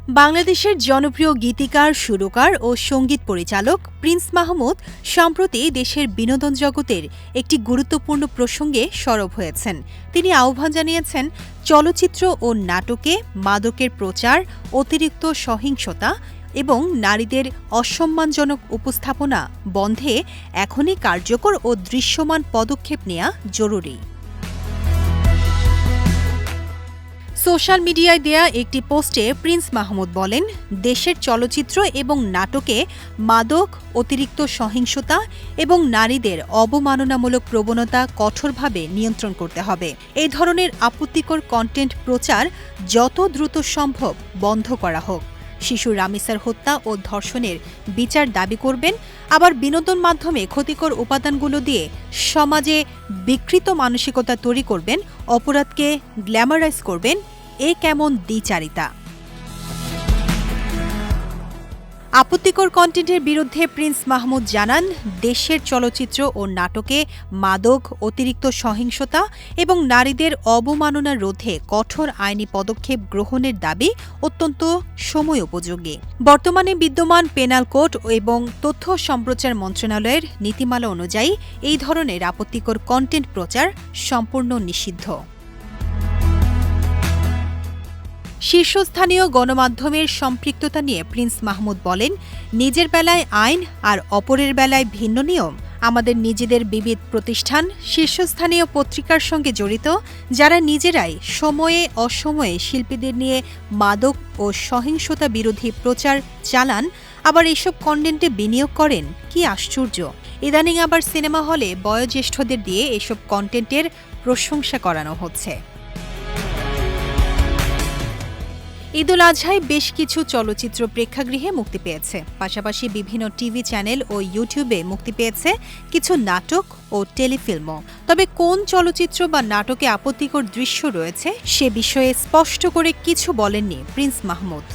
বাংলাদেশের জনপ্রিয় গীতিকার, সুরকার ও সঙ্গীত পরিচালক প্রিন্স মাহমুদ সম্প্রতি দেশের বিনোদন জগতের একটি গুরুত্বপূর্ণ প্রসঙ্গে সরব হয়েছেন। তিনি আহ্বান জানিয়েছেন, চলচ্চিত্র ও নাটকে মাদকের প্রচার, অতিরিক্ত সহিংসতা এবং নারীদের অসম্মানজনক উপস্থাপনা বন্ধে এখনই কার্যকর ও দৃশ্যমান পদক্ষেপ নেওয়া জরুরি। সোশ্যাল মিডিয়ায় দেয়া একটি পোস্টে প্রিন্স মাহমুদ বলেন, দেশের চলচ্চিত্র এবং নাটকে মাদক, অতিরিক্ত সহিংসতা এবং নারীদের অবমাননামূলক প্রবণতা কঠোরভাবে নিয়ন্ত্রণ করতে হবে। এই ধরনের আপত্তিকর কন্টেন্ট প্রচার যত দ্রুত সম্ভব বন্ধ করা হোক। শিশু রামিসার হত্যা ও ধর্ষণের বিচার দাবি করবেন, আবার বিনোদন মাধ্যমে ক্ষতিকর উপাদানগুলো দিয়ে সমাজে বিকৃত মানসিকতা তৈরি করবেন, অপরাধকে গ্ল্যামারাইজ করবেন। এ কেমন দ্বিচারিতা! আপত্তিকর কন্টেন্টের বিরুদ্ধে প্রিন্স মাহমুদ জানান, দেশের চলচ্চিত্র ও নাটকে মাদক, অতিরিক্ত সহিংসতা এবং নারীদের অবমাননা রোধে কঠোর আইনি পদক্ষেপ গ্রহণের দাবি অত্যন্ত সময়োপযোগী। বর্তমানে বিদ্যমান পেনাল কোড এবং তথ্য সম্প্রচার মন্ত্রণালয়ের নীতিমালা অনুযায়ী এই ধরনের আপত্তিকর কন্টেন্ট প্রচার সম্পূর্ণ নিষিদ্ধ। শীর্ষস্থানীয় গণমাধ্যমের সম্পৃক্ততা নিয়ে প্রিন্স মাহমুদ বলেন, নিজের বেলায় আইন আর অপরের বেলায় ভিন্ন নিয়ম। আমাদের নিজেদের বিবিধ প্রতিষ্ঠান শীর্ষস্থানীয় পত্রিকার সঙ্গে জড়িত, যারা নিজেরাই সময়ে অসময়ে শিল্পীদের নিয়ে মাদক ও সহিংসতা বিরোধী প্রচার চালান, আবার এসব কন্টেন্টে বিনিয়োগ করেন। কি আশ্চর্য! ইদানিং আবার সিনেমা হলে বয়োজ্যেষ্ঠদের দিয়ে এসব কন্টেন্টের প্রশংসা করানো হচ্ছে। ঈদুল আজহায় বেশ কিছু চলচ্চিত্র প্রেক্ষাগৃহে মুক্তি পেয়েছে। পাশাপাশি বিভিন্ন টিভি চ্যানেল ও ইউটিউবে মুক্তি পেয়েছে কিছু নাটক ও টেলিফিল্মও। তবে কোন চলচ্চিত্র বা নাটকে আপত্তিকর দৃশ্য রয়েছে সে বিষয়ে স্পষ্ট করে কিছু বলেননি প্রিন্স মাহমুদ।